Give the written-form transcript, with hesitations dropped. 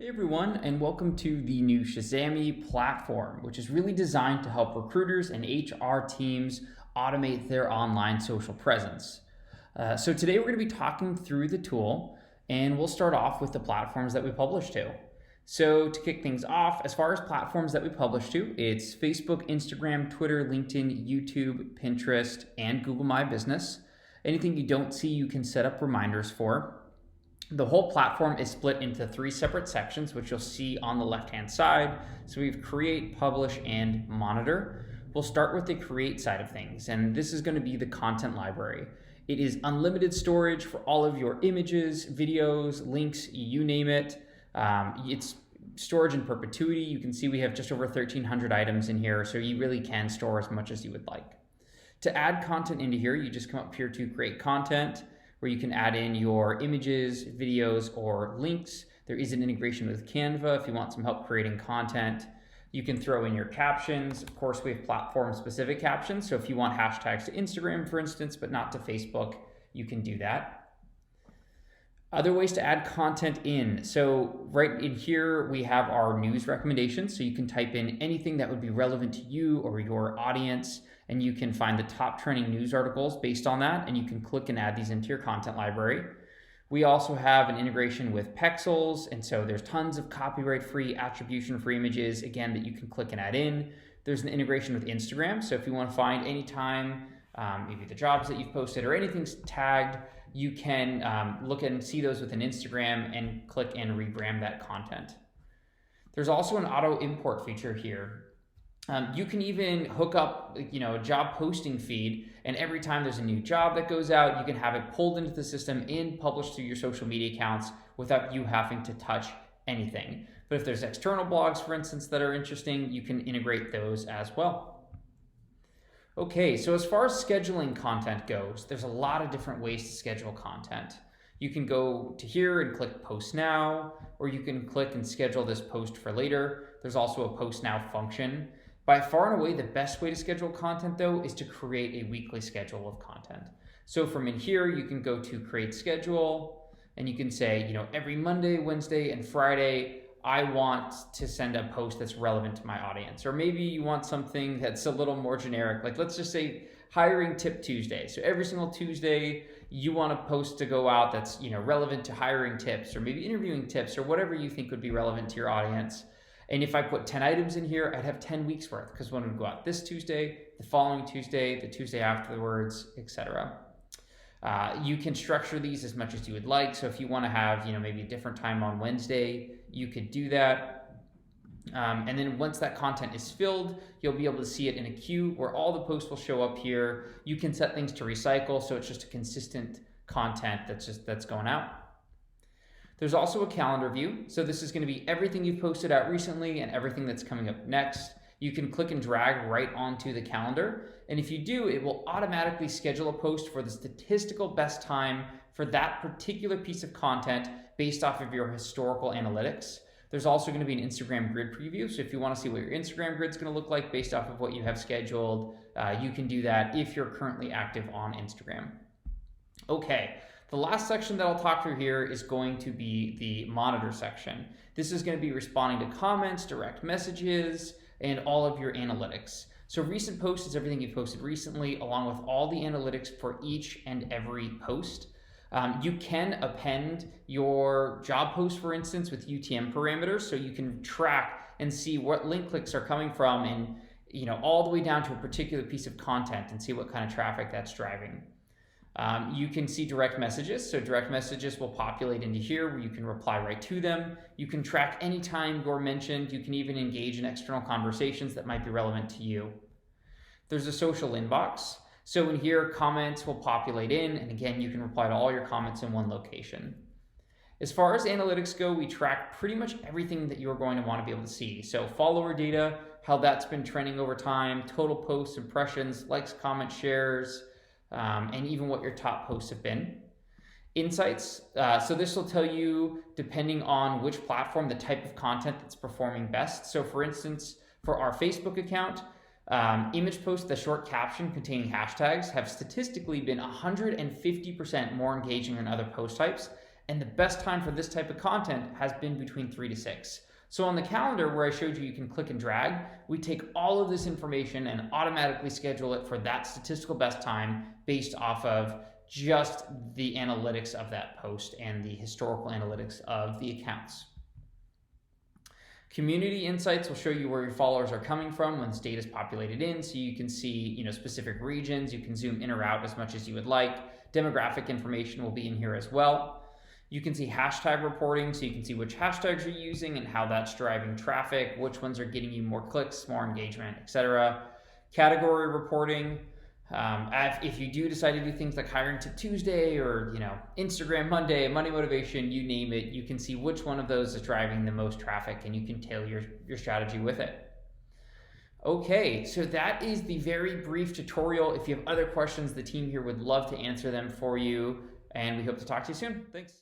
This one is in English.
Hey everyone, and welcome to the new Shazami platform, which is really designed to help recruiters and HR teams automate their online social presence. So today we're going to be talking through the tool, and we'll start off with the platforms that we publish to. So to kick things off, as far as platforms that we publish to, it's Facebook, Instagram, Twitter, LinkedIn, YouTube, Pinterest, and Google My Business. Anything you don't see, you can set up reminders for. The whole platform is split into three separate sections, which you'll see on the left-hand side. So we have create, publish, and monitor. We'll start with the create side of things, and this is going to be the content library. It is unlimited storage for all of your images, videos, links, you name it. It's storage in perpetuity. You can see we have just over 1,300 items in here, so you really can store as much as you would like. To add content into here, you just come up here to create content, where you can add in your images, videos, or links. There is an integration with Canva if you want some help creating content. You can throw in your captions. Of course, we have platform-specific captions, so if you want hashtags to Instagram, for instance, but not to Facebook, you can do that. Other ways to add content in. So right in here, we have our news recommendations, so you can type in anything that would be relevant to you or your audience, and you can find the top trending news articles based on that, and you can click and add these into your content library. We also have an integration with Pexels, and so there's tons of copyright-free, attribution-free images, again, that you can click and add in. There's an integration with Instagram, so if you want to find any time, maybe the jobs that you've posted or anything's tagged, you can look and see those within Instagram and click and rebrand that content. There's also an auto import feature here. You can even hook up, a job posting feed, and every time there's a new job that goes out, you can have it pulled into the system and published to your social media accounts without you having to touch anything. But if there's external blogs, for instance, that are interesting, you can integrate those as well. Okay, so as far as scheduling content goes, there's a lot of different ways to schedule content. You can go to here and click post now, or you can click and schedule this post for later. There's also a post now function. By far and away, the best way to schedule content, though, is to create a weekly schedule of content. So from in here, you can go to create schedule, and you can say, every Monday, Wednesday, and Friday, I want to send a post that's relevant to my audience. Or maybe you want something that's a little more generic, like let's just say hiring tip Tuesday. So every single Tuesday, you want a post to go out that's relevant to hiring tips, or maybe interviewing tips, or whatever you think would be relevant to your audience. And if I put 10 items in here, I'd have 10 weeks worth, because one would go out this Tuesday, the following Tuesday, the Tuesday afterwards, etc. You can structure these as much as you would like. So if you want to have, maybe a different time on Wednesday, you could do that. And then once that content is filled, you'll be able to see it in a queue where all the posts will show up here. You can set things to recycle, so it's just a consistent content that's going out. There's also a calendar view. So this is going to be everything you've posted out recently and everything that's coming up next. You can click and drag right onto the calendar. And if you do, it will automatically schedule a post for the statistical best time for that particular piece of content based off of your historical analytics. There's also going to be an Instagram grid preview. So if you want to see what your Instagram grid is going to look like based off of what you have scheduled, you can do that if you're currently active on Instagram. Okay. The last section that I'll talk through here is going to be the monitor section. This is going to be responding to comments, direct messages, and all of your analytics. So recent posts is everything you've posted recently, along with all the analytics for each and every post. You can append your job post, for instance, with UTM parameters, so you can track and see what link clicks are coming from, and all the way down to a particular piece of content, and see what kind of traffic that's driving. You can see direct messages. So direct messages will populate into here where you can reply right to them. You can track anytime you're mentioned. You can even engage in external conversations that might be relevant to you. There's a social inbox. So in here, comments will populate in. And again, you can reply to all your comments in one location. As far as analytics go, we track pretty much everything that you're going to want to be able to see. So follower data, how that's been trending over time, total posts, impressions, likes, comments, shares, and even what your top posts have been. Insights, so this will tell you, depending on which platform, the type of content that's performing best. So for instance, for our Facebook account, image posts with a short caption containing hashtags have statistically been 150% more engaging than other post types, And the best time for this type of content has been between 3 to 6. So on the calendar where I showed you can click and drag, we take all of this information and automatically schedule it for that statistical best time based off of just the analytics of that post and the historical analytics of the accounts. Community insights will show you where your followers are coming from when this data is populated in, so you can see specific regions. You can zoom in or out as much as you would like. Demographic information will be in here as well. You can see hashtag reporting, so you can see which hashtags you're using and how that's driving traffic, which ones are getting you more clicks, more engagement, etc. Category reporting. If you do decide to do things like Hiring Tip Tuesday or Instagram Monday, Monday Motivation, you name it, you can see which one of those is driving the most traffic and you can tailor your strategy with it. Okay, so that is the very brief tutorial. If you have other questions, the team here would love to answer them for you, and we hope to talk to you soon. Thanks.